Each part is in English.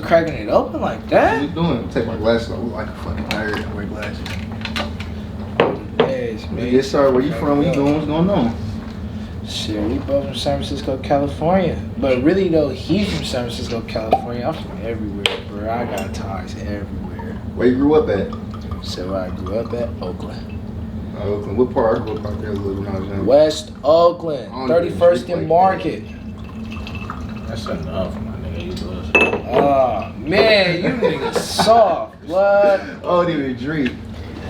cracking it open like that? What you doing? Take my glasses off. I look like a fucking nerd. I wear glasses. Yes, man. Yes, sir. Where you from? What you doing? What's going on? Shit, we both from San Francisco, California. But really though, he's from San Francisco, California. I'm from everywhere, bro. I got ties everywhere. Where you grew up at? So I grew up at Oakland. Oakland. What part? I grew up out there a little when I was young. West Oakland, 31st and Market. That's enough, my nigga. You do it. Oh, man, you niggas soft, blood. Oh, they were dream.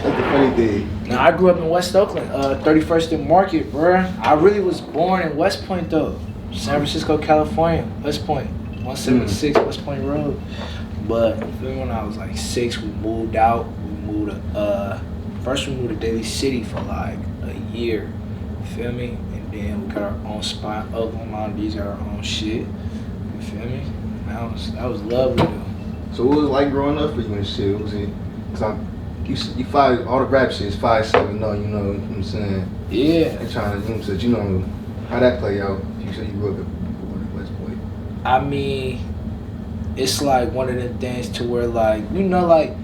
That's the funny thing. Now, I grew up in West Oakland, 31st and Market, bruh. I really was born in West Point, though. San Francisco, California, West Point. 176 West Point Road. But when I was like 6, we moved out. First we moved to Daly City for like a year. You feel me? And then we got our own spot. Oakland, Mountain Beach got our own shit. You feel me? That was lovely though. So what was it like growing up for you and shit? Was it? Cause you five, all the rap shit is 5'7", no, you know what I'm saying? Yeah. They trying to, you know, how that play out? You said you grew up at West Point. I mean, it's like one of them things to where like, you know, like,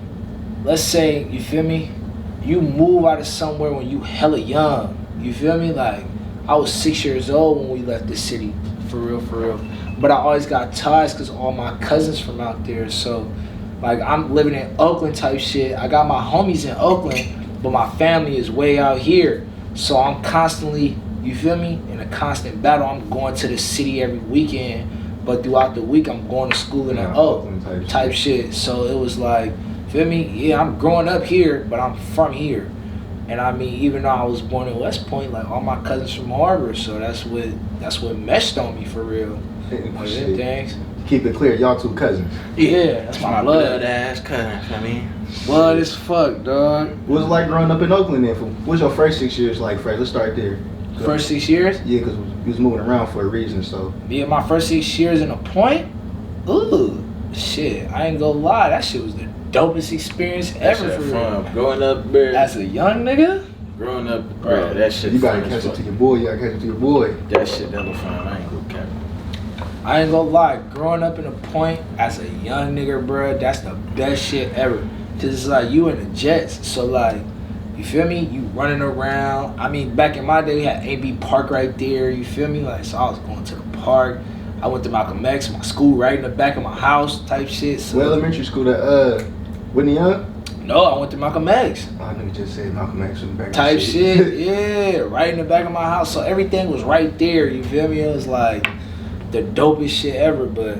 let's say, you feel me? You move out of somewhere when you hella young. You feel me? Like, I was 6 years old when we left the city. For real. But I always got ties because all my cousins from out there. So, like, I'm living in Oakland type shit. I got my homies in Oakland, but my family is way out here. So I'm constantly, you feel me? In a constant battle. I'm going to the city every weekend. But throughout the week, I'm going to school in the Oakland type shit. So it was like, feel me? Yeah, I'm growing up here, but I'm from here. And I mean, even though I was born in West Point, like all my cousins from Harbor, so that's what meshed on me for real. Things. Keep it clear, y'all 2 cousins. Yeah, that's my blood ass cousins. I mean, blood as fuck, dog. What was it like growing up in Oakland then? What was your first 6 years like, Fred? Let's start there. First 6 years? Yeah, because we was moving around for a reason, so. Yeah, my first 6 years in a point? Ooh, shit, I ain't gonna lie, that shit was the dopest experience ever for fun. Growing up, bro. As a young nigga? Growing up, bro, that shit you gotta catch it to your boy, That shit never fun. I ain't gonna cap. I ain't gonna lie, growing up in a point as a young nigga, bro, that's the best shit ever. Cause it's like you in the Jets, so like, you feel me? You running around. I mean, back in my day, we had AB Park right there, you feel me? Like, so I was going to the park. I went to Malcolm X, my school right in the back of my house type shit. So. Well, elementary school at Whitney Young? No, I went to Malcolm X. Oh, I knew you just said Malcolm X in the back type shit, yeah, right in the back of my house. So everything was right there, you feel me? It was like the dopest shit ever, but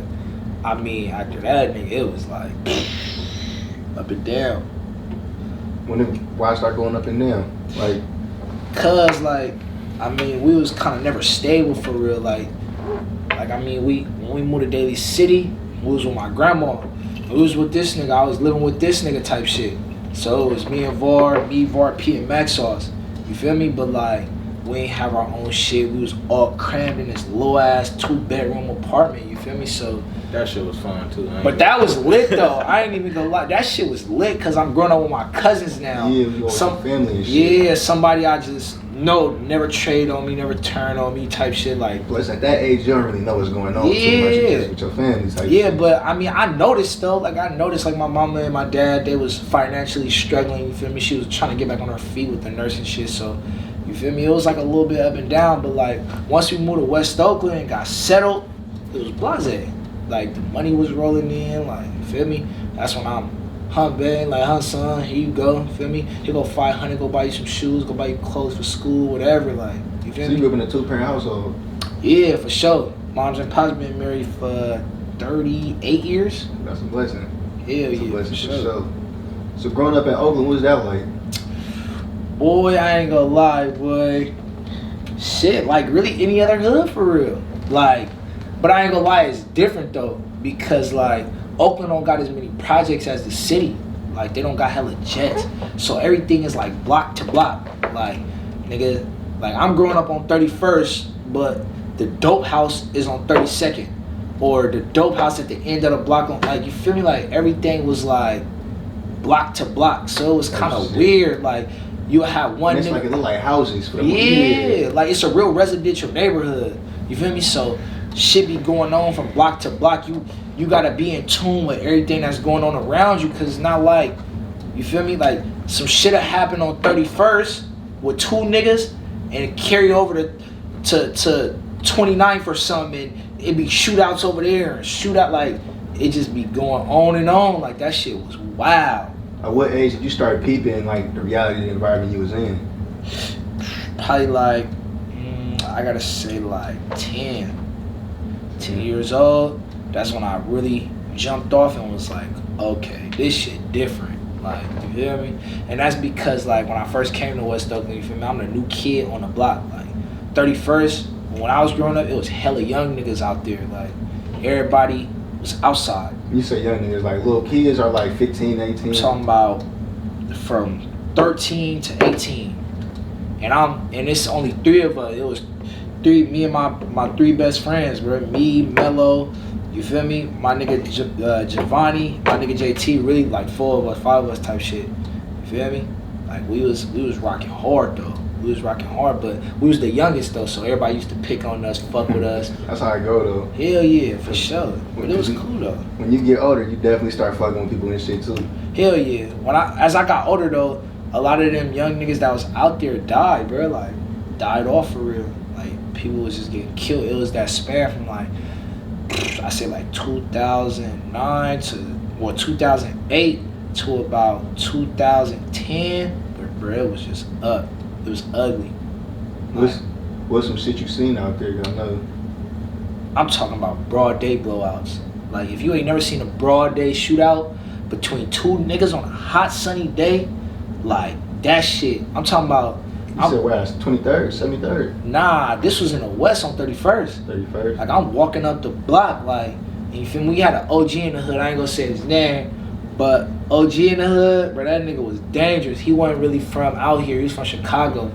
I mean, after that, nigga, it was like up and down. Why I start going up and down? Like, cause like, I mean, we was kind of never stable for real. Like I mean, when we moved to Daly City, we was with my grandma. We was with this nigga. I was living with this nigga type shit. So it was me, Var, P, and Max Sauce. You feel me? But like, we ain't have our own shit. We was all crammed in this little ass 2-bedroom apartment. You feel me? So that shit was fun too. But that was lit though. I ain't even gonna lie. That shit was lit because I'm growing up with my cousins now. Yeah, we all family and shit. Yeah, somebody I just know never trade on me, never turn on me type shit. Like, plus at that age, you don't really know what's going on too much. You just with your family type shit. But I mean, I noticed though. Like, I noticed like my mama and my dad, they was financially struggling. You feel me? She was trying to get back on her feet with the nursing shit. So, you feel me? It was like a little bit up and down. But like, once we moved to West Oakland and got settled, it was blasé. Like, the money was rolling in, like, you feel me? That's when I'm, babe, like, son, here you go, feel me? Here go 500, go buy you some shoes, go buy you clothes for school, whatever, like, you feel me? So you grew up in a 2-parent household? Yeah, for sure. Moms and pops been married for 38 years. That's a blessing. Hell That's yeah, a blessing for sure. So growing up in Oakland, what was that like? Boy, I ain't gonna lie, boy. Shit, like, really any other hood for real. Like, but I ain't gonna lie, it's different though, because like Oakland don't got as many projects as the city. Like, they don't got hella jets, so everything is like block to block. Like, nigga, like I'm growing up on 31st, but the dope house is on 32nd, or the dope house at the end of the block on, like, you feel me? Like, everything was like block to block, so it was kind of weird. Like, you have one. And it's like it look like houses for the yeah, like it's a real residential neighborhood. You feel me? So shit be going on from block to block. you gotta be in tune with everything that's going on around you, cause it's not like, you feel me? Like some shit'll happen on 31st with 2 niggas and it carry over to 29th or something, and it be shootouts over there and shootout, like it just be going on and on. Like that shit was wild. At what age did you start peeping like the reality of the environment you was in? Probably like, I gotta say like 10 years old. That's when I really jumped off and was like, okay, this shit different. Like, you feel me? And that's because like when I first came to West Oakland, you feel me? I'm the new kid on the block. Like 31st, when I was growing up, it was hella young niggas out there. Like everybody was outside. You say young niggas, like little kids are like 15, 18? I'm talking about from 13 to 18. And it's only 3 of us. It was 3, me and my 3 best friends, bro. Me, Mello, you feel me? My nigga Giovanni, my nigga JT, really like 4 of us, 5 of us type shit. You feel me? Like we was rocking hard though. We was rocking hard, but we was the youngest though, so everybody used to pick on us, fuck with us. That's how I go though. Hell yeah, for sure. But it was cool though. When you get older, you definitely start fucking with people and shit too. Hell yeah. As I got older though, a lot of them young niggas that was out there died, bro. Like died off for real. Like people was just getting killed. It was that span from like, I say like 2009 to 2008 to about 2010. But bro, it was just up. It was ugly. What's some shit you seen out there? I know. I'm talking about broad day blowouts. Like if you ain't never seen a broad day shootout between 2 niggas on a hot sunny day, like that shit. I'm talking about. You said where? 23rd, 73rd? Nah, this was in the West on 31st. 31st. Like I'm walking up the block, like, you feel me? We had an OG in the hood. I ain't gonna say his name, but OG in the hood, bro. That nigga was dangerous. He wasn't really from out here. He was from Chicago.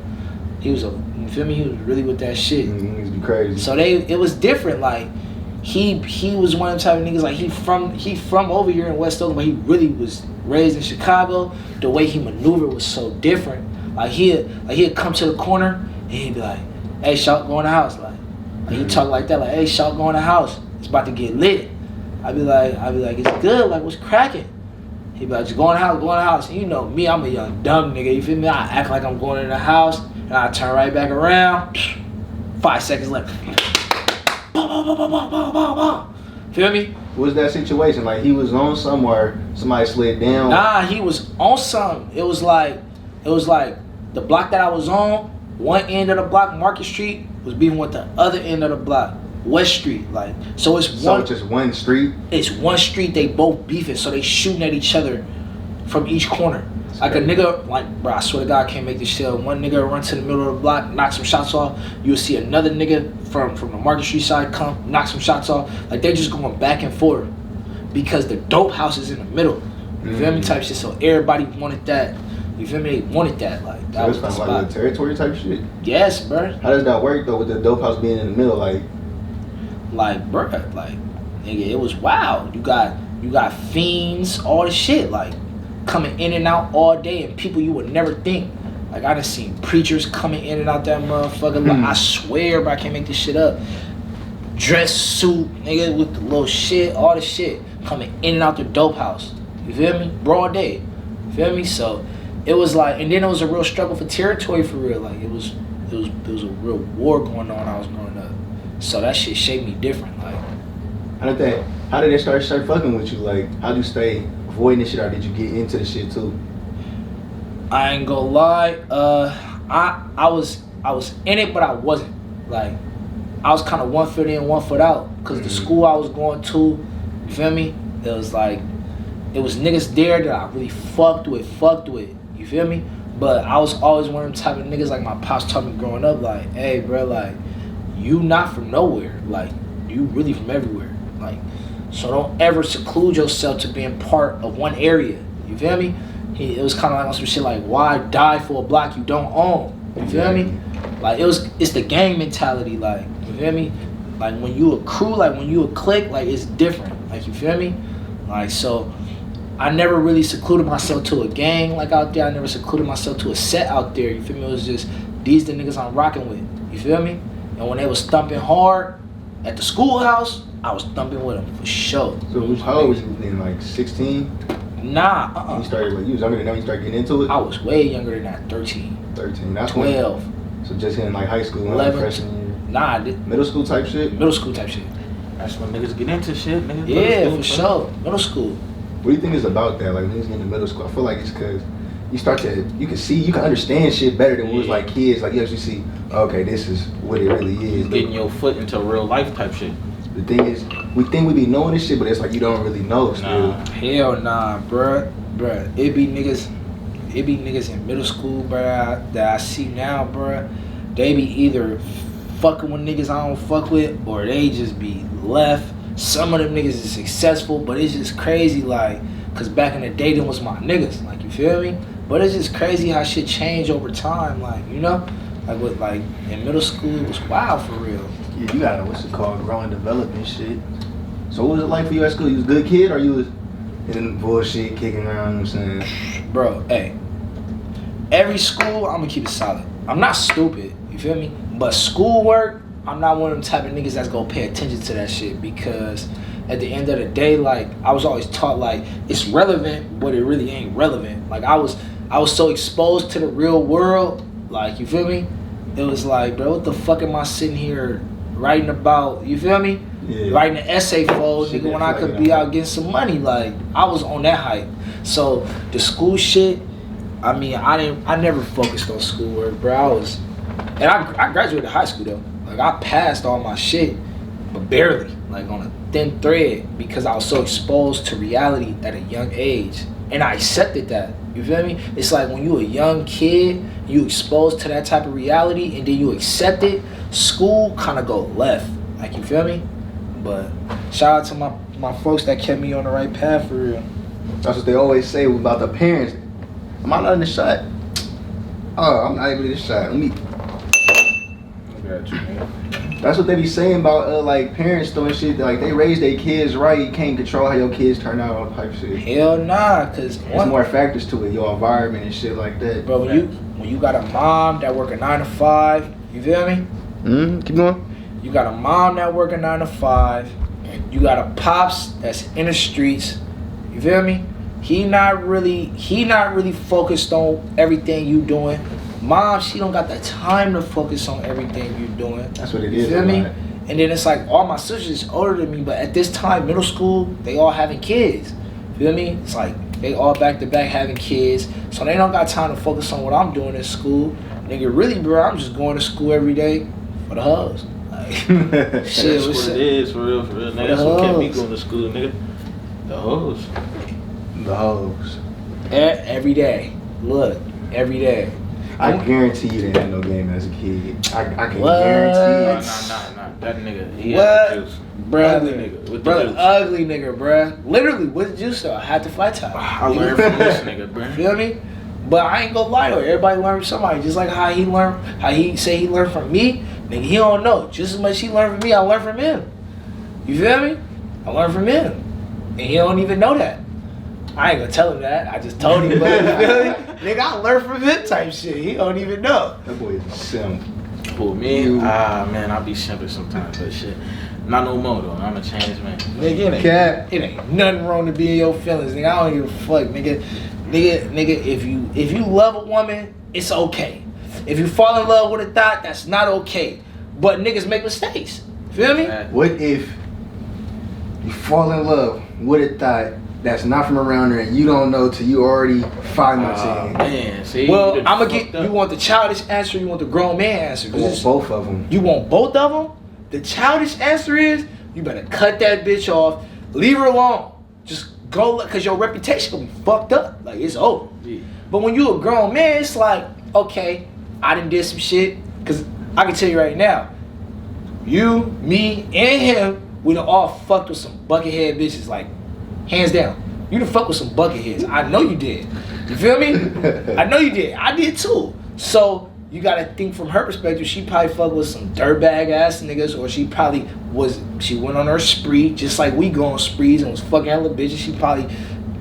He was you feel me? He was really with that shit. Niggas be crazy. So it was different. Like he was one of the type of niggas, like he from over here in West Oakland, but he really was raised in Chicago. The way he maneuvered was so different. Like he'd come to the corner and he'd be like, "Hey, Shout, go in the house." Like he talk like that, like, "Hey, Shout, go in the house. It's about to get lit." I'd be like, "It's good. Like, what's cracking?" He'd be like, "Just go in the house, go in the house." And you know me, I'm a young dumb nigga. You feel me? I act like I'm going in the house and I turn right back around. 5 seconds left. Feel me? What was that situation? Like he was on somewhere, somebody slid down? Nah, he was on something. It was like the block that I was on, one end of the block, Market Street, was beefing with the other end of the block, West Street. Like, so it's just one street? It's one street, they both beefing, so they shooting at each other from each corner. Like a nigga, like, bro, I swear to God, I can't make this shit up. One nigga run to the middle of the block, knock some shots off. You'll see another nigga from the Market Street side come, knock some shots off. Like, they're just going back and forth because the dope house is in the middle. You feel me? Type shit. So everybody wanted that. You feel me? They wanted that. Like, that was the spot. Like a territory type shit? Yes, bro. How does that work though with the dope house being in the middle? Like, bro, like, nigga, it was wild. You got fiends, all the shit, like, coming in and out all day, and people you would never think. Like, I done seen preachers coming in and out that motherfucker. Like, I swear, bro, I can't make this shit up. Dress suit, nigga, with the little shit, all the shit coming in and out the dope house. You feel me? Broad day. You feel me? So it was like, and then it was a real struggle for territory for real. Like, it was a real war going on when I was growing up. So that shit shaped me different. Like, how did they start fucking with you? Like, how'd you stay avoiding this shit, or did you get into the shit too? I ain't gonna lie, I was in it, but I wasn't. Like, I was kind of 1 foot in, 1 foot out, because the school I was going to, you feel me? It was like, it was niggas there that I really fucked with, you feel me? But I was always one of them type of niggas, like my pops taught me growing up, like, hey, bro, like, you not from nowhere, like, you really from everywhere, like, so don't ever seclude yourself to being part of one area, you feel me? It was kind of like on some shit like, why die for a block you don't own, you feel me? Like, it's the gang mentality, like, you feel me? Like, when you a crew, like, when you a clique, like, it's different, like, you feel me? Like, so I never really secluded myself to a gang, like, out there. I never secluded myself to a set out there, you feel me? It was just, these the niggas I'm rocking with, you feel me? And when they was thumping hard, at the schoolhouse, I was thumping with them for sure. So how old was you then? Like 16? Nah, You started like you was younger than that when you started getting into it? I was way younger than that, 13. 13. That's 12. When, so just in like high school, 11. freshman year. Nah, Middle school type shit? middle school type shit. That's when niggas get into shit, niggas. Yeah, for sure. Middle school. What do you think is about that? Like when niggas get into middle school, I feel like it's because you can understand shit better than when we was like kids. Like you actually see, okay, this is what it really is. Getting your foot into real life type shit. The thing is, we think we be knowing this shit, but it's like you don't really know still. Nah. Hell nah, bruh. It be niggas in middle school, bruh, that I see now, bruh. They be either fucking with niggas I don't fuck with, or they just be left. Some of them niggas is successful, but it's just crazy, like, cause back in the day, them was my niggas, like, you feel me? But it's just crazy how shit changed over time, like, you know? Like, with, like, in middle school, it was wild for real. Yeah, you gotta, what's it called, grow and develop and shit. So what was it like for you at school? You was a good kid, or you was in bullshit, kicking around, you know what I'm saying? Bro, hey, every school, I'm gonna keep it solid. I'm not stupid, you feel me? But schoolwork, I'm not one of them type of niggas that's gonna pay attention to that shit, because at the end of the day, like, I was always taught, like, it's relevant, but it really ain't relevant. Like, I was so exposed to the real world, like, you feel me? It was like, bro, what the fuck am I sitting here writing about, you feel me? Yeah. Writing an essay for, Shit, nigga, when I could be out getting some money. Like, I was on that hype. So the school shit, I mean, I never focused on schoolwork, bro. I graduated high school though. Like, I passed all my shit, but barely, like on a thin thread, because I was so exposed to reality at a young age, and I accepted that. You feel me? It's like when you a young kid, you exposed to that type of reality, and then you accept it. School kind of go left, like, you feel me? But shout out to my folks that kept me on the right path for real. That's what they always say about the parents. Am I not in the shot? Oh, I'm not able to get the shot. Let me. I got you, man. That's what they be saying about like parents doing shit. Like they raise their kids right. You can't control how your kids turn out, all type shit. Hell nah, cause There's more factors to it, your environment and shit like that. bro, when you got a mom that work a 9 to 5, you feel me? Keep going. You got a mom that work a 9 to 5. You got a pops that's in the streets. You feel me? He not really focused on everything you doing. Mom, she don't got the time to focus on everything you doing. That's what it You is. feel me? And then it's like all my sisters older than me, but at this time, middle school, they all having kids. Feel me? It's like they all back to back having kids, so they don't got time to focus on what I'm doing in school. Nigga, really, bro, I'm just going to school every day for the hoes. Like, shit, That's what it is, for real, nigga. That's what kept me going to school, nigga. The hoes. The hoes. Every day. Look, every day. I guarantee you didn't have no game as a kid. I can What? guarantee. Nah. That nigga, he What? had the juice. Bruh, Ugly nigga with the bruh, juice. ugly nigga, bruh. Literally, with the juice though. I had to fly time. I learned from this nigga, bruh. Feel me? But I ain't gonna lie though. Everybody learn from somebody. Just like how he say he learned from me. Nigga, he don't know. Just as much he learned from me, I learned from him. You feel me? I learned from him. And he don't even know that. I ain't gonna tell him that. I just told him, but you feel me? Nigga, I learned from him type shit. He don't even know. That boy is a simp. For me, man, I be simping sometimes, but shit. Not no more though. I'm a changed man. Nigga, it ain't nothing wrong to be in your feelings, nigga. I don't give a fuck, nigga. Nigga, if you love a woman, it's okay. If you fall in love with a thought, that's not okay. But niggas make mistakes. Feel me? What if you fall in love with a thought that's not from around there and you don't know till you already 5 months in? Man, see. Well, I'm gonna get. You want the childish answer? You want the grown man answer? I want both of them. You want both of them? The childish answer is you better cut that bitch off, leave her alone. Just go, cause your reputation gonna be fucked up. Like, it's over. Yeah. But when you a grown man, it's like, okay, I done did some shit. Cause I can tell you right now, you, me, and him, we done all fucked with some buckethead bitches. Like, hands down. You done fucked with some bucketheads. I know you did. You feel me? I know you did. I did too. So you gotta think from her perspective. She probably fucked with some dirtbag ass niggas, or she went on her spree, just like we go on sprees and was fucking hella bitches. She probably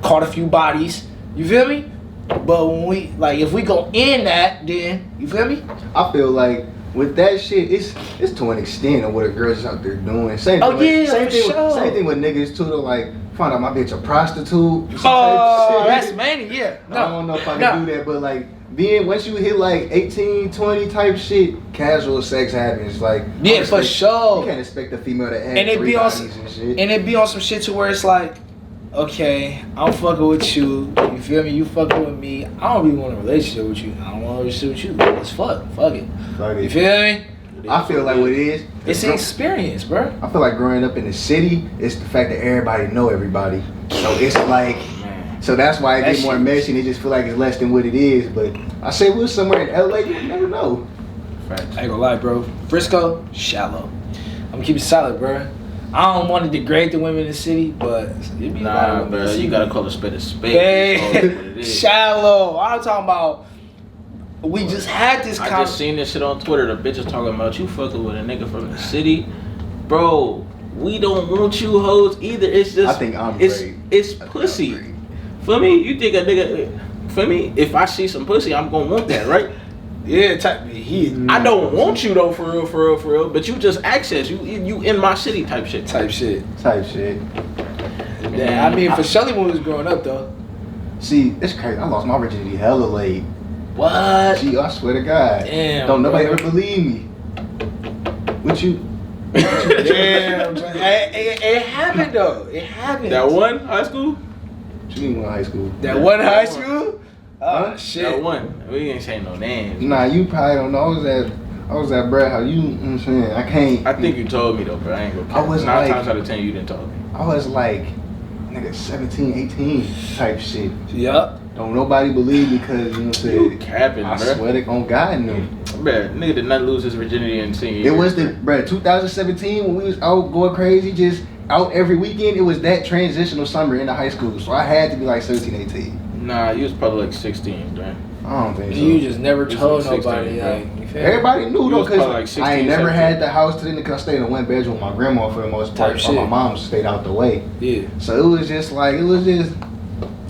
caught a few bodies. You feel me? But when if we go in that, then you feel me? I feel like with that shit, it's to an extent of what a girl's out there doing. Same thing with niggas too. To like find out my bitch a prostitute. Oh, that's mania. Yeah. No, I don't know if I can do that, but like being once you hit like 18, 20 type shit, casual sex happens. Like yeah, for sure. You can't expect a female to act and it be on and shit. And it be on some shit to where it's like, okay, I'm fucking with you. You feel me? You fucking with me. I don't really want a relationship with you. I don't want a relationship with you. Let's fuck it. You feel me? I feel like what it is. It's an experience, bro. I feel like growing up in the city, it's the fact that everybody know everybody. So it's like, so that's why it gets more messy and it just feel like it's less than what it is. But I say we're somewhere in LA, you never know. Facts. I ain't gonna lie, bro. Frisco, shallow. I'm gonna keep it solid, bro. I don't want to degrade the women in the city, but it be a lot of women in the city. You gotta call a spade a spade. Hey, shallow. I'm talking about. We just had this. I just seen this shit on Twitter. The bitches talking about you fucking with a nigga from the city, bro. We don't want you hoes either. It's just. I think it's pussy. For me, you think a nigga? For me, if I see some pussy, I'm gonna want that, right? Yeah, I don't want you though, for real. But you just access. You in my city type shit. Yeah, I mean, for Shelly when we was growing up though. See, it's crazy. I lost my virginity hella late. What? Gee, I swear to God. Damn. Don't nobody ever believe me. What you? Damn. It happened though. It happened. That one high school? What you mean one high school? That one high school? Oh shit. That one. We ain't saying no names. Nah, you probably don't know. I was at Brad House. You know what I'm saying? I can't. I think you told me though, but I ain't gonna care. I was 9 times out of 10 you didn't tell me. I was like, nigga, 17, 18 type shit. Yup. Don't nobody believe because you know what I'm saying? You capping, I bro. swear to on God no. Bruh, nigga did not lose his virginity in senior year. It was 2017 when we was out going crazy, just out every weekend. It was that transitional summer into high school, so I had to be like 17, 18. Nah, you was probably like 16, bro. I don't think so. You just never told like 16, nobody. Like, everybody knew though, cause like 16, I ain't never 17. had the house to then because I stayed in one bedroom with my grandma for the most part. My mom stayed out the way. Yeah. So it was just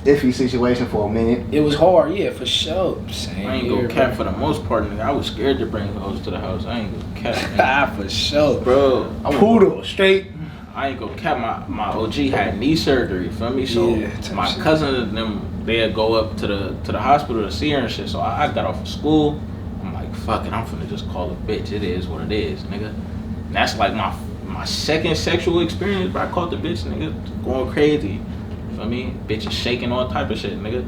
iffy situation for a minute. It was hard, yeah, for sure. Same I ain't gonna cap for the most part, nigga. I was scared to bring hoes to the house. I ain't gonna cap, for sure, bro. Poodle straight. I ain't gonna cap. My OG had knee surgery, feel me? So my cousin and them, they'd go up to the hospital to see her and shit. So I got off of school. I'm like, fuck it, I'm finna just call a bitch. It is what it is, nigga. And that's like my second sexual experience. But I called the bitch, nigga, going crazy. I mean, bitches shaking all type of shit, nigga.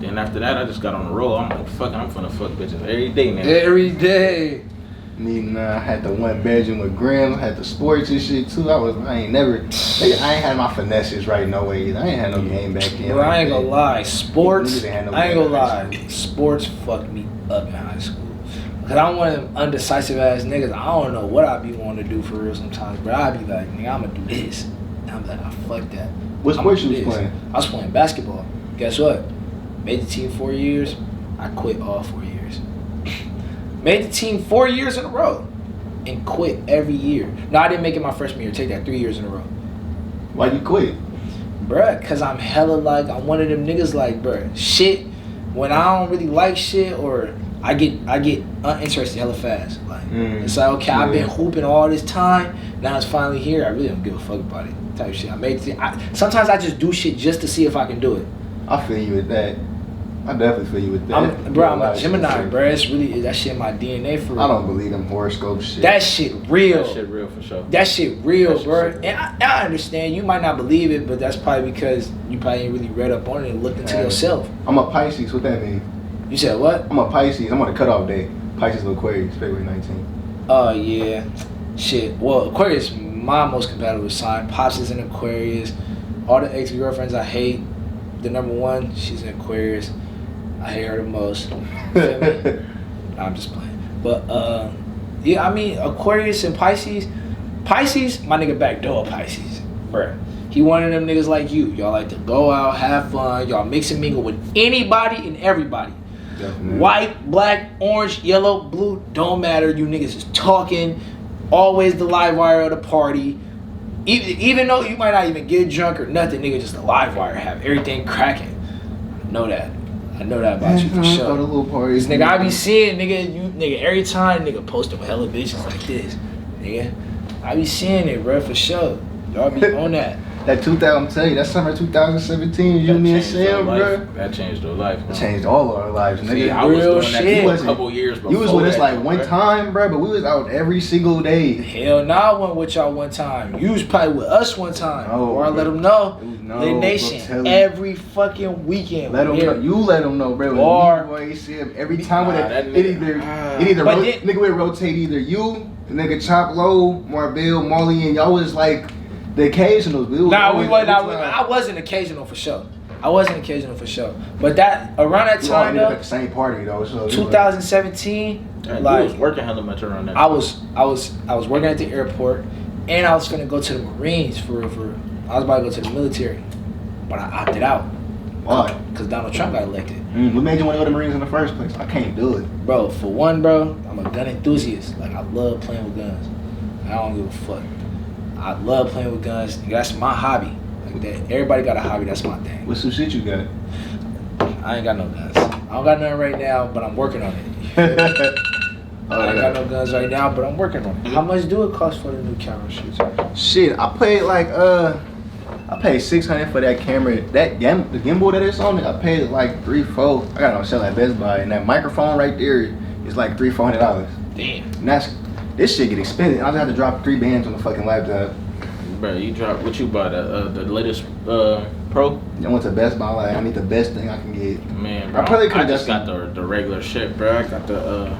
Then after that, I just got on the roll. I'm like, fuck it, I'm finna fuck bitches every day, man. Every day. I had the one bedroom with Graham. I had the sports and shit too. I ain't had my finesses right no way either. I ain't had no game back then. Bro, I ain't gonna lie. Sports, sports fucked me up in high school. Cause I'm one of them undecisive ass niggas. I don't know what I be wanting to do for real sometimes, but I be like, nigga, I'm gonna do this. And I'm like, fuck that. What sports you was playing? I was playing basketball. Guess what? Made the team 4 years. I quit all 4 years. Made the team 4 years in a row. And quit every year. No, I didn't make it my freshman year. Take that, 3 years in a row. Why you quit? Bruh, cause I'm hella like, I'm one of them niggas like, bruh, shit, when I don't really like shit or I get uninterested hella fast. Like, it's like, okay, I've been hooping all this time. Now it's finally here. I really don't give a fuck about it. Type shit. Sometimes I just do shit just to see if I can do it. I feel you with that. I definitely feel you with that. I'm a Gemini, bro. It's really that shit in my DNA for real. I don't believe them horoscope shit. That shit real. That shit real for sure. That shit real, bro. And I understand you might not believe it, but that's probably because you probably ain't really read up on it and looked into yourself. I'm a Pisces. What that mean? You said what? I'm a Pisces. I'm on the cutoff day. Pisces and Aquarius, February 19th. Oh yeah, shit. Well, Aquarius, my most compatible sign. Pops is an Aquarius. All the ex-girlfriends I hate. The number one, she's an Aquarius. I hate her the most. Feel me? Nah, I'm just playing. But yeah, I mean Aquarius and Pisces. Pisces, my nigga backdoor Pisces, bruh. He one of them niggas like you. Y'all like to go out, have fun. Y'all mix and mingle with anybody and everybody. Definitely. White, black, orange, yellow, blue, don't matter. You niggas is talking. Always the live wire of the party. Even though you might not even get drunk or nothing, nigga, just the live wire have everything cracking. Know that. I know that about you for sure. Go to little parties. Nigga, I be seeing nigga every time nigga posting with hella bitches like this, nigga. I be seeing it, bro, for sure. Y'all be on that. That 2000, I'm telling you, that summer 2017, you, me, and Sam, bro. That changed their life. It changed all of our lives, nigga. See, I was doing shit. that for a couple years before. You was with us like though, one bro. time, bro, but we was out every single day. Hell nah, I went with y'all one time. You was probably with us one time. No, or I bro. let them know. No, Lil bro, Nation, tell you. every fucking weekend. Let them know. You let them know, bro. Or- Boy, Sam, every time with that it nigga- either But nigga would rotate either you, the nigga Chop Low, Marbell, Molly, and y'all was like the occasionals. Nah, we wasn't. I wasn't occasional for sure. But that around that We all time ended up though, at the same party though. So 2017, Damn, like you was working hella much around that. I was working at the airport, and I was finna go to the Marines for I was about to go to the military, but I opted out. Why? Because Donald Trump got elected. What made you want to go to the Marines in the first place? I can't do it. Bro, for one, bro, I'm a gun enthusiast. Like, I love playing with guns. I don't give a fuck. I love playing with guns. That's my hobby. Like that. Everybody got a hobby. That's my thing. What's some shit you got? I ain't got no guns. I don't got none right now, but I'm working on it. I ain't got no guns right now, but I'm working on it. How much do it cost for the new camera shoots? Shit, I paid like I paid $600 for that camera. That the gimbal that it's on it, I paid like $300-$400. I got it on sale at Best Buy, and that microphone right there is like $300-$400. Damn. And this shit get expensive. I just have to drop 3 bands on the fucking laptop. Bro, you dropped what you bought? The latest Pro? I went to Best Buy. Like, I need the best thing I can get. Man, bro, I probably could I have just got got the regular shit, bro. I got the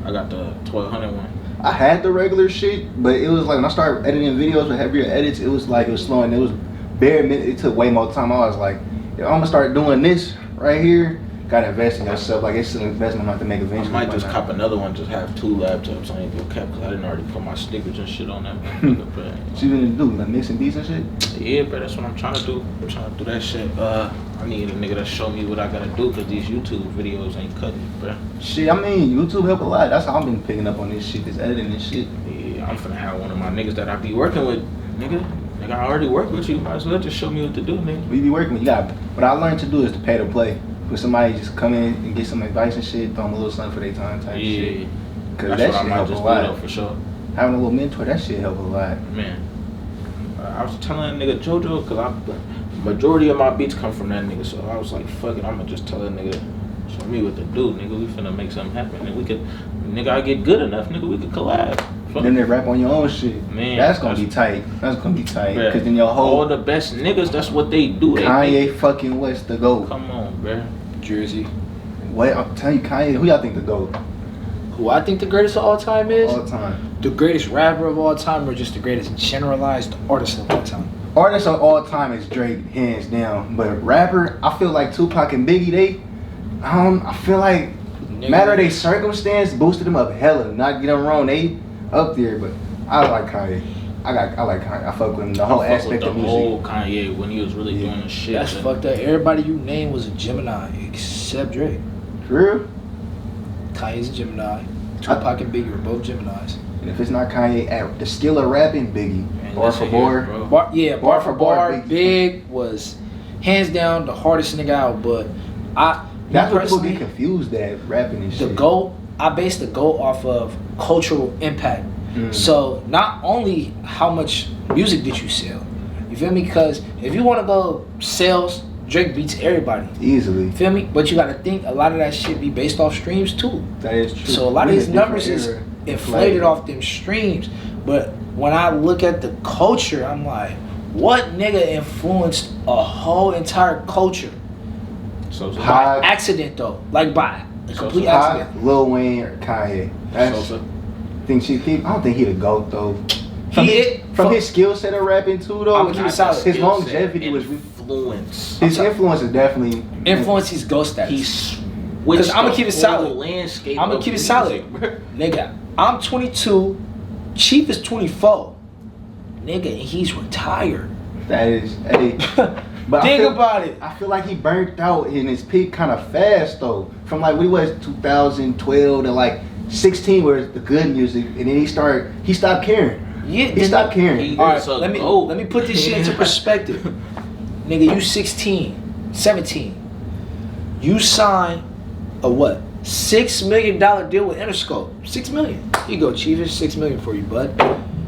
1200 one. I had the regular shit, but it was like when I started editing videos with heavier edits, it was slowing. It was bare minute. It took way more time. I was like, I'm gonna start doing this right here. Gotta invest in yourself. Like, it's an investment I have to make I eventually. might just cop another one, just have 2 laptops. I ain't gonna cap because I didn't already put my stickers and shit on that. What you gonna do? Like mixing beats and shit? Yeah, bro, that's what I'm trying to do. I'm trying to do that shit. I need a nigga to show me what I gotta do because these YouTube videos ain't cutting, bro. Shit, I mean, YouTube help a lot. That's how I've been picking up on this shit, this editing and shit. Yeah, I'm finna have one of my niggas that I be working with, nigga. Nigga, I already work with you. Might as well just show me what to do, nigga. We be working with, what I learned to do is to pay to play. When somebody just come in and get some advice and shit, throw them a little something for their time type shit. Yeah, Cause that's that what I shit might help a just do lot. though, for sure. Having a little mentor, that shit help a lot. Man, I was telling that nigga JoJo, cause majority of my beats come from that nigga, so I was like, fuck it, I'ma just tell that nigga, show me what to do, nigga. We finna make something happen, and we could, nigga, I get good enough, nigga, we could collab. Fuck. Then they rap on your own shit. Man, that's gonna be tight. That's gonna be tight. Bruh, Cause then your whole all the best niggas, that's what they do. Kanye fucking West the GOAT. Come on, bruh. Jersey. What? I'm telling you, Kanye. Who y'all think the GOAT? Who I think the greatest of all time is? All time. The greatest rapper of all time, or just the greatest generalized artist of all time? Artist of all time is Drake, hands down. But rapper, I feel like Tupac and Biggie, I feel like matter of their circumstance boosted them up hella. Not get them wrong, they up there, but I like Kanye. I like Kanye. I fuck with him. The whole I fuck aspect with of the music. whole Kanye when he was really doing the shit. That's fucked up. Everybody you named was a Gemini except Drake. For real? Kanye's a Gemini. Tupac and Biggie were both Geminis. And if it's not Kanye, at the skill of rapping, Biggie. Man, Bar listen for here, bar. bro. Bar for bar. Big. Big was hands down the hardest nigga out. But That's what people personally, get confused at rapping and the shit. GOAT, I base the GOAT off of cultural impact. So not only how much music did you sell, you feel me? Because if you want to go sales, Drake beats everybody. Easily. Feel me? But you got to think a lot of that shit be based off streams too. That is true. So a lot of We in these a numbers different is era. inflated off them streams. But when I look at the culture, I'm like, what nigga influenced a whole entire culture? So Hot. By accident though. Like by a complete Pac, accident. Lil Wayne, or Kanye. That's, Sosa. I don't think he the GOAT though. From his skill set of rapping too though. I'ma keep it solid. His longevity was influence. his influence is definitely Influence his ghost status. He's Because I'ma keep it solid. Landscape. I'ma keep it solid. Nigga, I'm 22, Chief is 24. Nigga, and he's retired. that is hey. But Think about it. I feel like he burnt out in his peak kind of fast though. From like we was 2012 to like 16 where the good music, and then he stopped caring. Yeah, He stopped caring. All right, let me put this shit into perspective. Nigga, you 16, 17. You sign a what? $6 million deal with Interscope. $6 million. Here you go, Chief. It's $6 million for you, bud.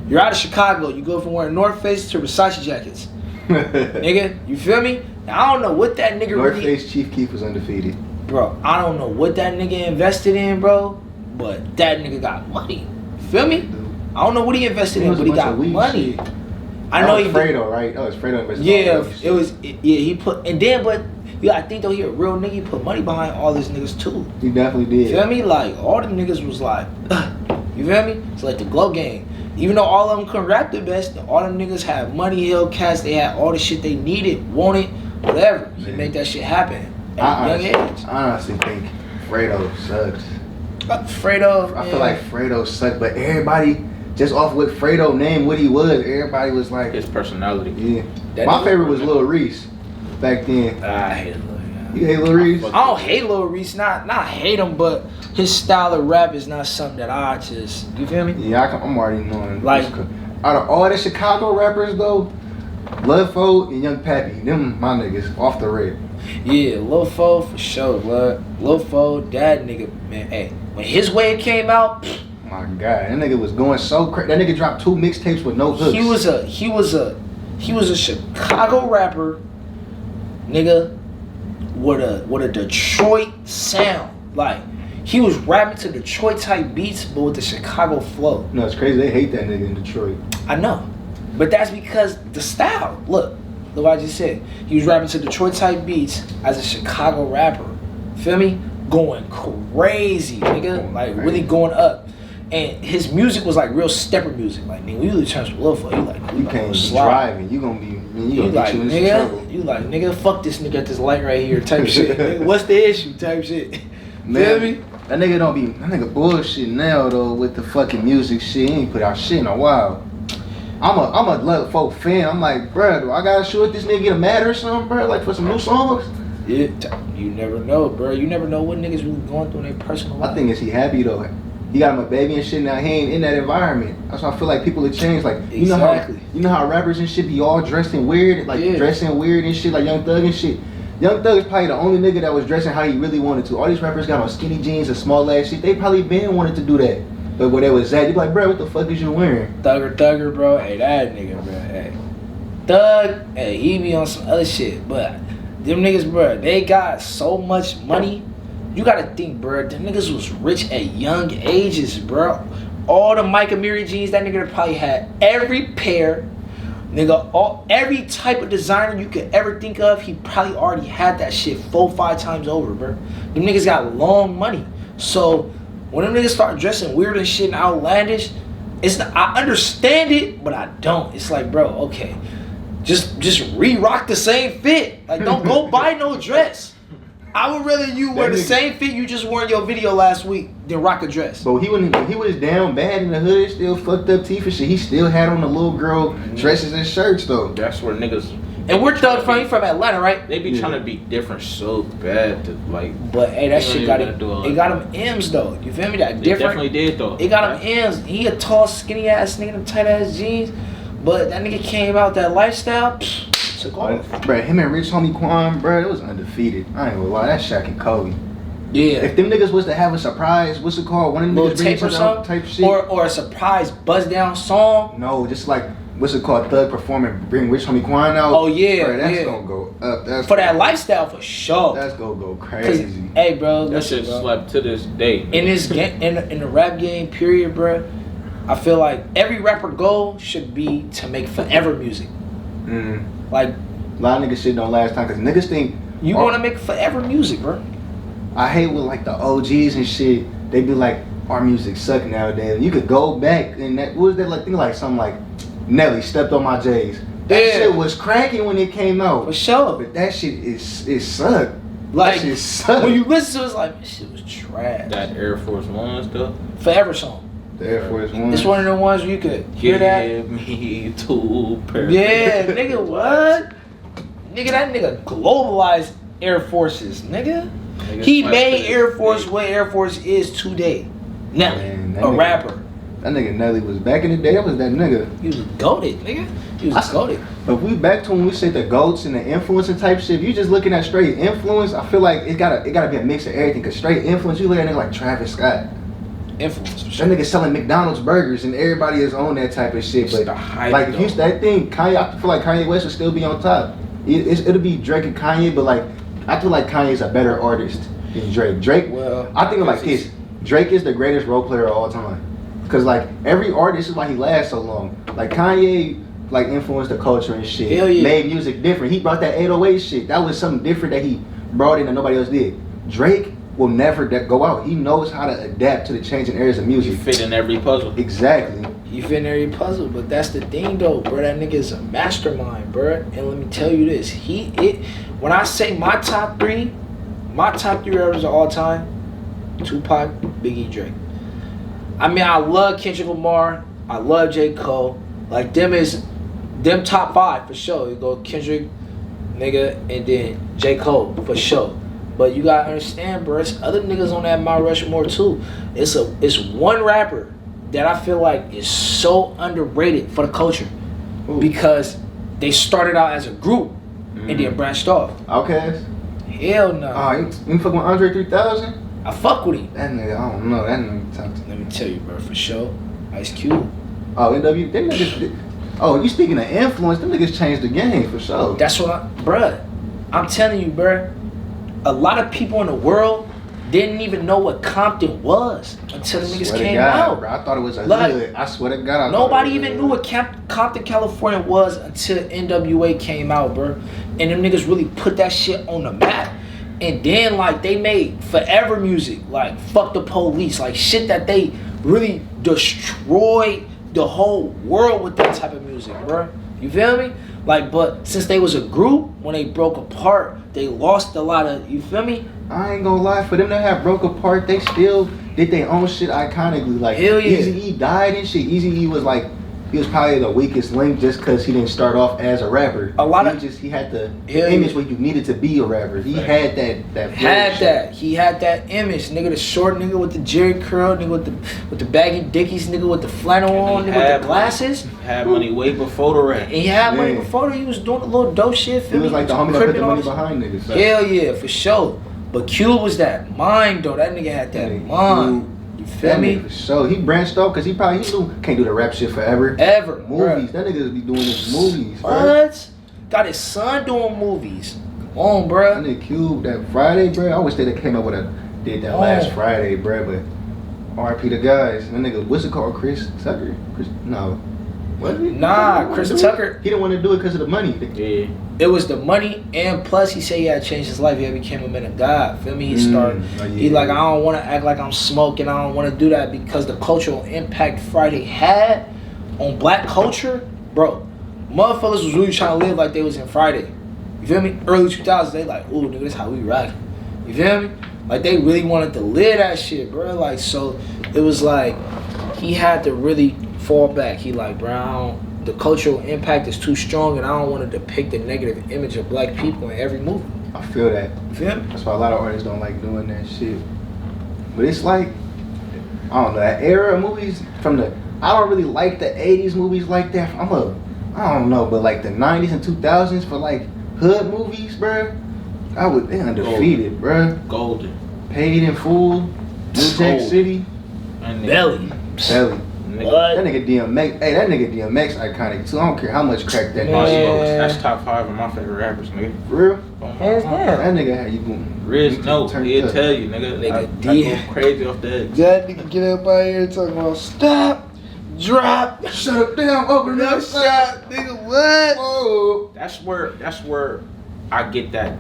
You're out of Chicago. You go from wearing North Face to Versace jackets. Nigga, you feel me? Now, I don't know what that nigga North really... Face Chief Keef was undefeated. Bro, I don't know what that nigga invested in, bro. But that nigga got money. You feel me? I don't know what he invested in, but he got money. Shit. I know he... Fredo, right? That was Fredo invested. Yeah, it was... Yeah, he put... And then, but... You gotta think though, he a real nigga. He put money behind all his niggas too. He definitely did. You feel me? Like, all them niggas was like... You feel me? It's like the Glow Gang. Even though all of them couldn't rap the best, all them niggas had money, Hellcats, they had all the shit they needed, wanted, whatever. He made that shit happen at a young age. I honestly think Fredo sucks. Fredo, I feel like Fredo sucked, but everybody, just off what Fredo named, what he was, everybody was like... His personality. Yeah. My favorite was Lil Reese back then. I hate Lil Reese. You hate Lil Reese? I don't hate Lil Reese, not hate him, but his style of rap is not something that I just, you feel me? Yeah, I'm already knowing. Like, out of all the Chicago rappers though, Lil Fo and Young Pappy, them my niggas off the rip. Yeah, Lil Fo for sure, blood. Lil Fo, that nigga, man, hey, when his wave came out, my God, that nigga was going so crazy. That nigga dropped 2 mixtapes with no hooks. He was a Chicago rapper, nigga, with a Detroit sound. Like, he was rapping to Detroit type beats, but with the Chicago flow. No, it's crazy. They hate that nigga in Detroit. I know, but that's because the style. Look what I just said. He was rapping to Detroit type beats as a Chicago rapper. Feel me? Going crazy, nigga. Like really going up. And his music was like real stepper music. Like, nigga, you really turn some love for you. Like, you can't be driving. You gonna be. You like, get you nigga. trouble. You like, nigga, fuck this nigga at this light right here type shit. Nigga, what's the issue type shit? Man, feel me? That nigga bullshit now though with the fucking music shit. He ain't put out shit in a while. I'm a Lil Folk fan. I'm like, bruh, do I gotta shoot this nigga get mad or something, bruh? Like for some new songs? Yeah, you never know, bro. You never know what niggas really going through in their personal life. I think is he happy though. He got him a baby and shit now. He ain't in that environment. That's why I feel like people have changed. Like you know how rappers and shit be all dressed in weird, like dressing weird and shit, like Young Thug and shit. Young Thug is probably the only nigga that was dressing how he really wanted to. All these rappers got on skinny jeans and small ass shit. They probably been wanted to do that. But when they was at, you be like, bro, what the fuck is you wearing? Thugger, bro. Hey, that nigga, bro. Hey, Thug. Hey, he be on some other shit. But them niggas, bro, they got so much money. You gotta think, bro. Them niggas was rich at young ages, bro. All the Mike Amiri jeans, that nigga probably had every pair. Nigga, every type of designer you could ever think of, he probably already had that shit 4-5 times over, bro. Them niggas got long money. So when them niggas start dressing weird and shit and outlandish, I understand it, but I don't. It's like, bro, okay, just re-rock the same fit. Like, don't go buy no dress. I would rather you wear the same fit you just wore in your video last week than rock a dress. But he was down bad in the hood, still fucked up teeth and shit. He still had on the little girl dresses and shirts though. That's where niggas. And we're Thug from Atlanta, right? They be trying to be different so bad to like. But hey, that shit got it. It got him M's though. You feel me? That different. Definitely did though. It got him M's. He a tall, skinny ass nigga, them tight ass jeans. But that nigga came out that lifestyle. Took off. Bruh, him and Rich Homie Quan, bruh, it was undefeated. I ain't gonna lie, that's Shaq and Kobe. Yeah. If them niggas was to have a surprise, what's it called? One of them little niggas tape or something? Type shit. Or a surprise buzz down song. No, just like what's it called? Thug performing, bring Rich Homie Quan out. Oh yeah, bruh, that's gonna go up. That's for that lifestyle for sure. That's gonna go crazy. Hey, bro, that shit slept to this day. In this game, in the rap game, period, bro. I feel like every rapper goal should be to make forever music. Like. A lot of niggas shit don't last time because niggas think you want to make forever music, bro. I hate when like the OGs and shit, they be like, our music suck nowadays. You could go back and that, what was that like? Think like something like Nelly stepped on my J's. That shit was cracking when it came out. For sure. But that shit it sucked. Like that shit sucked. When you listen to it, it's like this shit was trash. That Air Force One stuff. Forever song. The Air Force One. It's one of the ones where you could hear that. Give me 2 pairs. Yeah, nigga, what? Nigga, that nigga globalized Air Forces, nigga. He made Air Force what Air Force is today. Now, a rapper. That nigga Nelly was back in the day. That was that nigga. He was goated, nigga. He was goated. But if we back to when we say the goats and the influencing type shit, if you just looking at straight influence, I feel like it gotta be a mix of everything. Cause straight influence, you look at a nigga like Travis Scott. Influence for sure. That nigga selling McDonald's burgers and everybody is on that type of shit. But like if you that thing, Kanye, I feel like Kanye West would still be on top. It'll be Drake and Kanye, but like I feel like Kanye's a better artist than Drake. Drake, well, I think of like this. Drake is the greatest role player of all time. Cause like every artist is why he lasts so long. Like Kanye, like influenced the culture and shit. Hell yeah. Made music different. He brought that 808 shit. That was something different that he brought in that nobody else did. Drake will never go out. He knows how to adapt to the changing areas of music. You fit in every puzzle. Exactly. You fit in every puzzle, but that's the thing though, bro. That nigga is a mastermind, bro. And let me tell you this, when I say my top three rappers of all time, Tupac, Biggie, Drake. I mean, I love Kendrick Lamar. I love J. Cole. Like, them top 5 for sure. You go Kendrick, nigga, and then J. Cole for sure. But you gotta understand, bro, it's other niggas on that Mount Rushmore too. It's one rapper that I feel like is so underrated for the culture. Ooh. Because they started out as a group and then branched off. Okay. Hell no. You fuck with Andre 3000? I fuck with him. That nigga, I don't know. That nigga tough. Let me tell you, bro, for sure. Ice Cube. Oh, NW. Them niggas. Oh, you speaking of influence? Them niggas changed the game for sure. That's what bruh. I'm telling you, bruh. A lot of people in the world didn't even know what Compton was until the niggas came out. Bro, I thought it was a hood. I swear to God. Nobody even knew what Compton, California was until NWA came out, bro. And them niggas really put that shit on the map. And then, like, they made forever music, like Fuck the Police, like shit that they really destroyed the whole world with that type of music, bro. You feel me? Like, but since they was a group, when they broke apart, they lost a lot of, you feel me? I ain't gonna lie, for them to have broke apart, they still did their own shit iconically. Like, hell yeah. Eazy-E died and shit. Eazy-E was like, he was probably the weakest link just because he didn't start off as a rapper. He had the image where you needed to be a rapper. He had that. He had that image, nigga. The short nigga with the Jerry curl, nigga with the baggy dickies, nigga with the flannel on, nigga with the glasses. Had money way before the rap. And he had money before he was doing a little dope shit. He was like the homie that put the money behind niggas. So. Hell yeah, for sure. But Q was that mind though. That nigga had that mind. Feel me? For sure. He branched off because he knew can't do the rap shit forever. Ever. Movies. Bruh. That nigga be doing his movies. What? Bro. Got his son doing movies. Come on, bro. That nigga Cube, that Friday, bro. I wish they came up with did that last Friday, bro. But RP the guys. That nigga, what's it called? Chris Tucker? No. What? Nah, Chris Tucker. He didn't want to do it because of the money. Yeah. It was the money, and plus he said he had changed his life. He had became a man of God. Feel me? He started. He like, I don't want to act like I'm smoking. I don't want to do that because the cultural impact Friday had on black culture, bro. Motherfuckers was really trying to live like they was in Friday. You feel me? Early 2000s, they like, ooh, nigga, this how we rock. You feel me? Like they really wanted to live that shit, bro. Like so, it was like he had to really fall back. He like, bro, the cultural impact is too strong, and I don't want to depict the negative image of black people in every movie. I feel that. You feel me? That's why a lot of artists don't like doing that shit. But it's like, I don't know, that era of movies I don't really like the 80s movies like that. I don't know, but like the 90s and 2000s for like hood movies, bro, they undefeated, bro. Golden. Paid in Full, New Jack City. Belly. That nigga DMX, that nigga DMX iconic too. I don't care how much crack that nigga smokes. That's top 5 of my favorite rappers, nigga. For real? Hands down. That nigga had you going. Riz, no, he'll tell you, nigga. I go crazy off that. That nigga get up out here talking about stop, drop, shut up, down, open up, shot, nigga. What? Whoa. That's where I get that.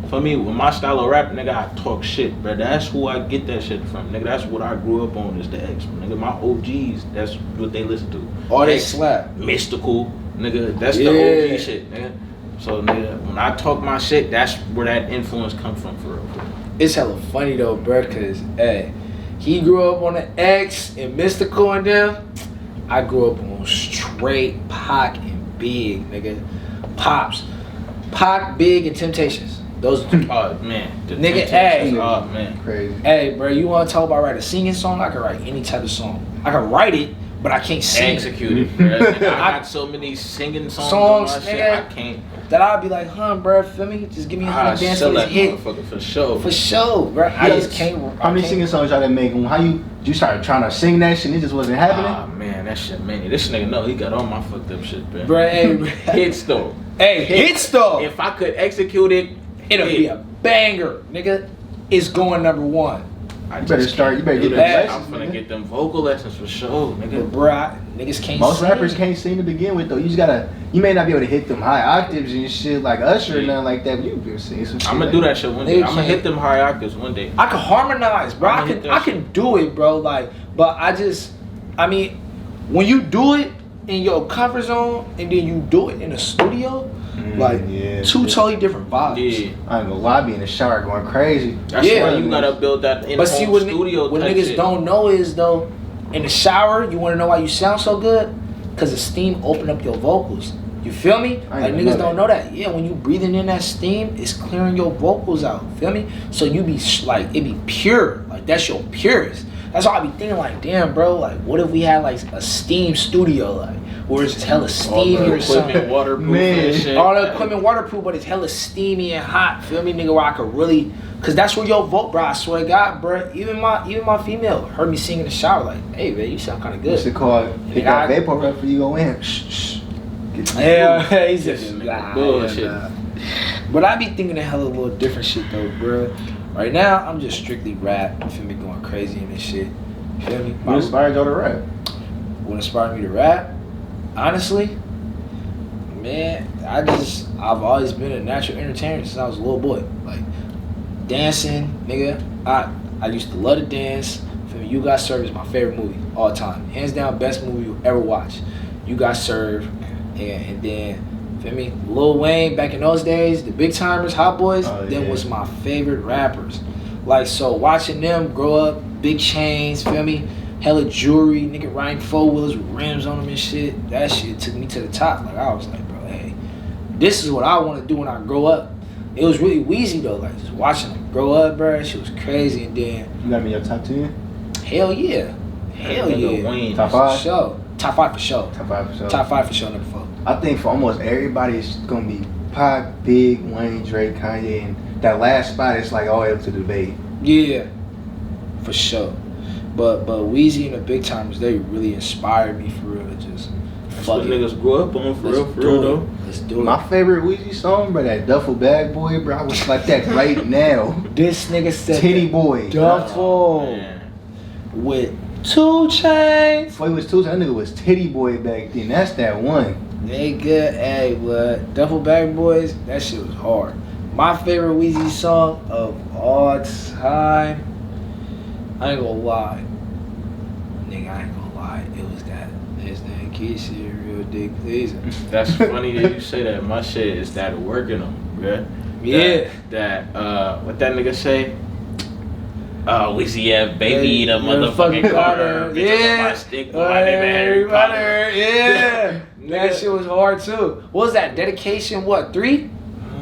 For me, with my style of rap, nigga, I talk shit, bro. That's who I get that shit from, nigga. That's what I grew up on is the X, nigga. My OGs, that's what they listen to. All they slap. Mystical, nigga. That's the OG shit, nigga. So, nigga, when I talk my shit, that's where that influence comes from, for real. It's hella funny though, bro, cause he grew up on the X and Mystical and them. I grew up on straight Pac and Big, nigga. Pac, Big, and Temptations. Those two. Oh man, nigga, hey, oh man, crazy. Hey, bro, you want to talk about write a singing song? I can write any type of song. I can write it, but I can't sing. Execute it, bro. I got so many singing songs on my shit, nigga. I can't. That I'd be like, bro, feel me? Just give me a dance sell for this that hit. motherfucker for sure. For sure, bro. I just can't. How many singing songs y'all done make? How you started trying to sing that shit and it just wasn't happening? Ah, man, that shit many. This nigga know he got all my fucked up shit, bro. Bro, hey, Hits though. Hey, hits though. If I could execute it, it'll be a banger, nigga. It's going number one. You better get the that. I'm lessons, finna nigga. get them vocal lessons for sure, nigga. But bro, niggas can't Most sing. rappers can't sing to begin with though. You just gotta. You may not be able to hit them high octaves and shit like Usher or nothing like that, but you can sing some shit. I'm gonna do that shit one day. I'm gonna hit them high octaves one day. I can harmonize, bro. I can do it, bro. Like, but I mean, when you do it in your comfort zone and then you do it in a studio, two totally different vibes. Yeah. I ain't gonna lie, I be in the shower going crazy. That's why you gotta build that in-home studio. What niggas shit. don't know is though, in the shower, you wanna know why you sound so good? Cause the steam open up your vocals. You feel me? Like niggas don't know that. Yeah, when you breathing in that steam, it's clearing your vocals out. Feel me? So you be like, it be pure. Like that's your purest. That's why I be thinking like, damn, bro. Like, what if we had like a steam studio, like, where it's just hella steamy or something? Waterproof and shit. All the equipment waterproof, but it's hella steamy and hot. Feel me, nigga? Where I could really, cause that's where your vote, bro. I swear to God, bro. Even my female heard me sing in the shower, like, hey, man, you sound kind of good. What's it called? Pick out vapor rub for you go in. Shh. Yeah, he's just bullshit. But I be thinking a hella little different shit though, bro. Right now, I'm just strictly rap. You feel me? Going crazy in this shit. You feel me? What inspired y'all to rap? What inspired me to rap? Honestly, man, I've always been a natural entertainer since I was a little boy. Like, dancing, nigga. I used to love to dance. Feel me? You Got Served is my favorite movie all time. Hands down, best movie you'll ever watch. You Got Served. And then, feel me? Lil Wayne, back in those days, the Big Timers, Hot Boys, them was my favorite rappers. Like, so watching them grow up, big chains, feel me? Hella jewelry, nigga riding 4-wheelers with rims on them and shit. That shit took me to the top. Like, I was like, bro, hey, this is what I want to do when I grow up. It was really Wheezy though, like just watching them grow up, bro. That shit was crazy. And then, you got me in your top 10? Hell yeah. Hell yeah. Wayne. Top 5? For sure. Top 5 for sure. Top 5 for sure. Top 5 for sure, number 4. I think for almost everybody, it's gonna be Pac, Big, Wayne, Drake, Kanye, and that last spot is like all the way up to the debate. Yeah, for sure. But Weezy and the Big Timers, they really inspired me for real to just fuck niggas grew up on for real though. Let's do it. My favorite Weezy song, bro, that Duffel Bag Boy, bro. I was like that right now. This nigga said Titty Boy. Duffel with 2 Chainz. Before he was 2 Chainz, that nigga was Titty Boy back then. That's that one. Nigga, hey, what? Duffel Bag Boys, that shit was hard. My favorite Weezy song of all time, I ain't gonna lie. Nigga, I ain't gonna lie. It was that. This nigga Keef shit, real dick pleaser. That's funny that you say that. My shit is that working them, bruh. Yeah. That what that nigga say? Weezy, yeah, baby, the motherfucking Carter. Yeah. My stick, my name is Harry Potter. Yeah. That shit was hard too. What was that? Dedication, what, 3?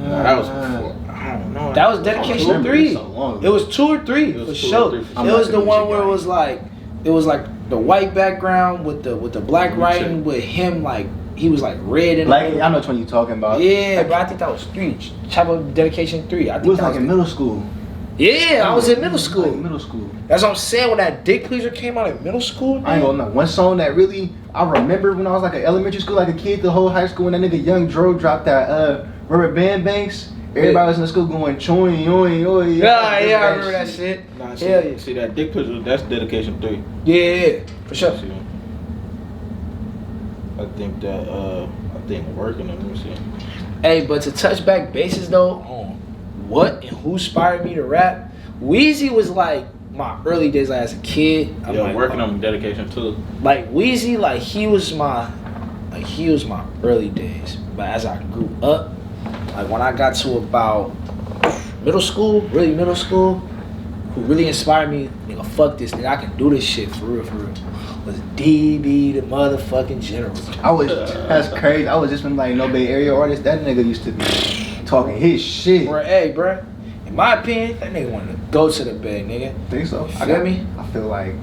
That was before. I don't know. That was Dedication 3. It was 2 or 3 for sure. It was the one where it was like the white background with the black writing with him like he was like red and like I know which one you talking about. Yeah, but I think that was 3. Chapel Dedication 3. I think it was like in middle school. Yeah, I was in middle school. Like middle school. That's what I'm saying. When that Dick Pleaser came out in middle school, man. I ain't gonna know. One song that really I remember when I was like in elementary school, like a kid, the whole high school, when that nigga Young Dro dropped that Rubber Band Banks. Everybody was in the school going choing, yoing, yoing. Yeah, I remember that shit. Nah, see that Dick Pleaser, that's Dedication 3. Yeah, for sure. I think working on them shit. Hey, but to touch back bases though, on what and who inspired me to rap, Weezy was like my early days like, as a kid. I'm yeah, like, working on Dedication 2. Like Weezy, like he was my early days. But as I grew up, like when I got to about middle school, who really inspired me, nigga, fuck this, nigga, I can do this shit for real, was DB the motherfucking General. That's crazy. I was just been like no Bay Area artist. That nigga used to be talking his shit. Bruh, in my opinion, that nigga wanted to go to the Bay, nigga. Think so? You feel me? I feel like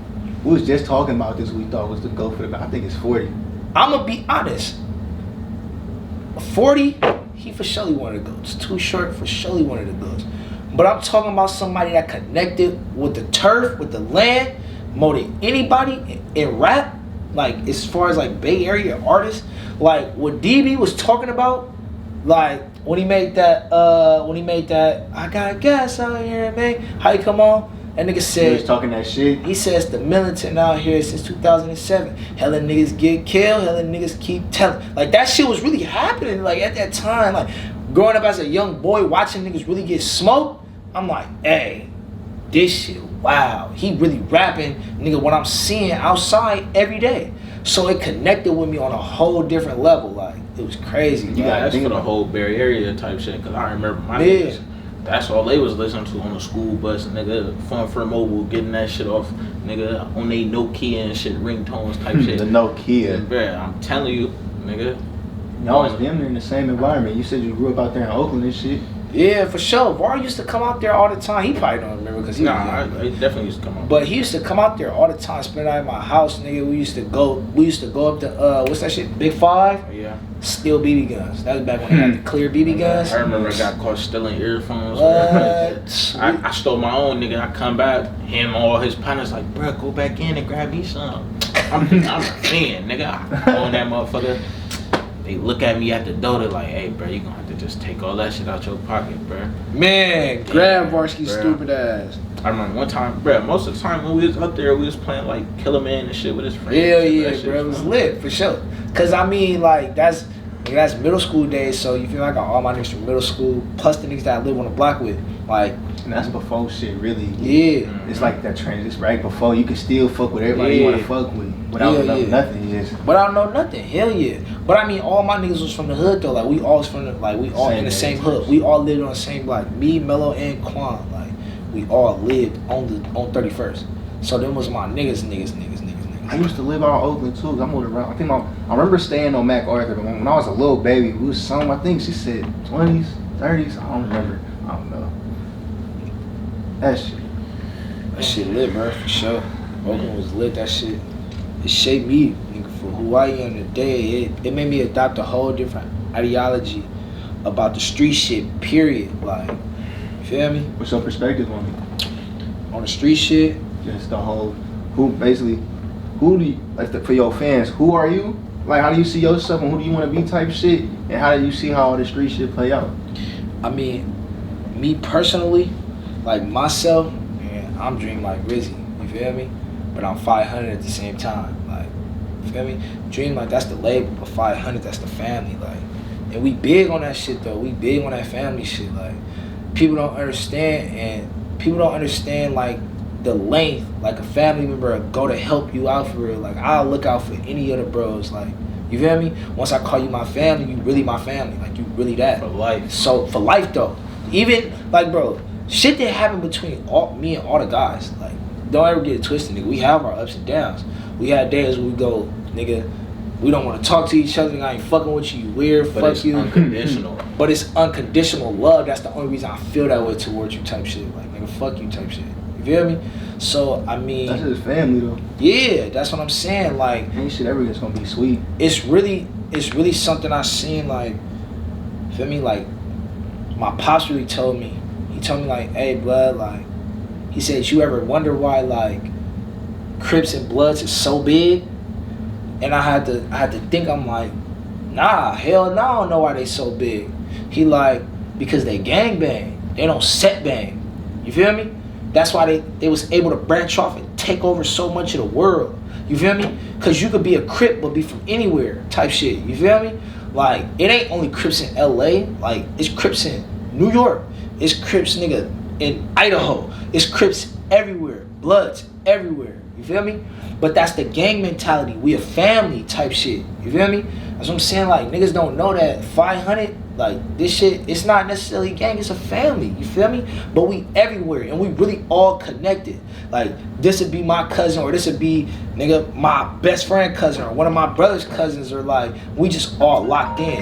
We was just talking about this. We thought was the go for the. I think it's 40. I'm gonna be honest. 40, he for surely one of the goats. Too short for surely one of the goats. But I'm talking about somebody that connected with the turf, with the land, more than anybody in rap. Like as far as like Bay Area artists, like what DB was talking about, like when he made that, I got gas out here, man. How you come on? That nigga said, he was talking that shit. He says the militant out here since 2007. Hella niggas get killed, hella niggas keep telling. Like that shit was really happening. Like at that time, like growing up as a young boy, watching niggas really get smoked. I'm like, hey, this shit, wow. He really rapping, nigga, what I'm seeing outside every day. So it connected with me on a whole different level. Like it was crazy. Yeah, that's for the whole Bay Area type shit. Cause I remember my niggas. That's all they was listening to on the school bus, nigga. Fun for Mobile, getting that shit off, nigga, on they Nokia and shit, ringtones type shit. The Nokia. And, bruh, I'm telling you, nigga. Y'all was damn near in the same environment. You said you grew up out there in Oakland and shit. Yeah, for sure. Var used to come out there all the time. He probably don't remember because he I definitely used to come out. But he used to come out there all the time, spend the night at my house, nigga. We used to go up to what's that shit? Big Five? Yeah. Steal BB guns. That was back when they had the clear BB guns. I remember I got caught stealing earphones. What? I stole my own, nigga. I come back, him all his partners like, bro, go back in and grab me some. I'm a fan, nigga. I go in that motherfucker. They look at me at the door, they're like, hey, bro, you gonna have to just take all that shit out your pocket, bro. Man, grab Varski's stupid ass. I remember one time, bro, most of the time when we was up there, we was playing like Killer Man and shit with his friends. Hell yeah, bro, it was lit, for sure. Cause I mean, like, that's middle school days, so you feel like I got all my niggas from middle school, plus the niggas that I live on the block with. Like, and that's before shit really. Yeah. It's like that transition right before you can still fuck with everybody you wanna fuck with without knowing nothing. Without know nothing. Hell yeah. But I mean all my niggas was from the hood though. Like we all was from the we all in the same hood. We all lived on the same block. Me, Mello, and Quan. Like we all lived on 31st. So them was my niggas. I used to live out in Oakland too. I moved around. I remember staying on MacArthur, but when I was a little baby, we was some, I think she said 20s, 30s. I don't remember. I don't know. That shit lit, bro, for sure. Oakland was lit. That shit, it shaped me, nigga, for who I am today. It made me adopt a whole different ideology about the street shit, period. Like, you feel me? What's your perspective on it? On the street shit? Just the whole, who do you, like for your fans, who are you? Like, how do you see yourself and who do you want to be type shit? And how do you see how all the street shit play out? I mean, me personally, like myself, man, I'm DreamllifeRizzy, you feel me? But I'm 500 at the same time, like, you feel me? Dream like that's the label, but 500 that's the family, like. And we big on that shit though. We big on that family shit, like. People don't understand, like the length, like a family member go to help you out for real. Like I'll look out for any other bros, like. You feel me? Once I call you my family, you really my family. Like, you really that. For life. So, for life, though. Even, like, bro, shit that happened between me and all the guys. Like, don't ever get it twisted, nigga. We have our ups and downs. We had days where we go, nigga, we don't want to talk to each other. Nigga, I ain't fucking with you. You weird. But fuck it's you. Unconditional. But it's unconditional love. That's the only reason I feel that way towards you type shit. Like, nigga, fuck you type shit. You feel me? So, I mean... That's his family, though. Yeah, that's what I'm saying. Like... Ain't shit ever just gonna be sweet. It's really something I seen, like... Feel me? Like, my pops really told me. He told me, like, hey, blood, like... He said, you ever wonder why, like... Crips and Bloods is so big? And I had to think, I'm like... Nah, hell no, I don't know why they so big. He like... Because they gang bang. They don't set bang. You feel me? That's why they was able to branch off and take over so much of the world. You feel me? Because you could be a Crip but be from anywhere type shit. You feel me? Like, it ain't only Crips in LA. Like, it's Crips in New York. It's Crips, nigga, in Idaho. It's Crips everywhere. Bloods everywhere. You feel me? But that's the gang mentality. We a family type shit. You feel me? That's what I'm saying. Like, niggas don't know that 500, like, this shit, it's not necessarily a gang, it's a family. You feel me? But we everywhere, and we really all connected. Like, this would be my cousin, or this would be, nigga, my best friend cousin, or one of my brother's cousins, or like, we just all locked in.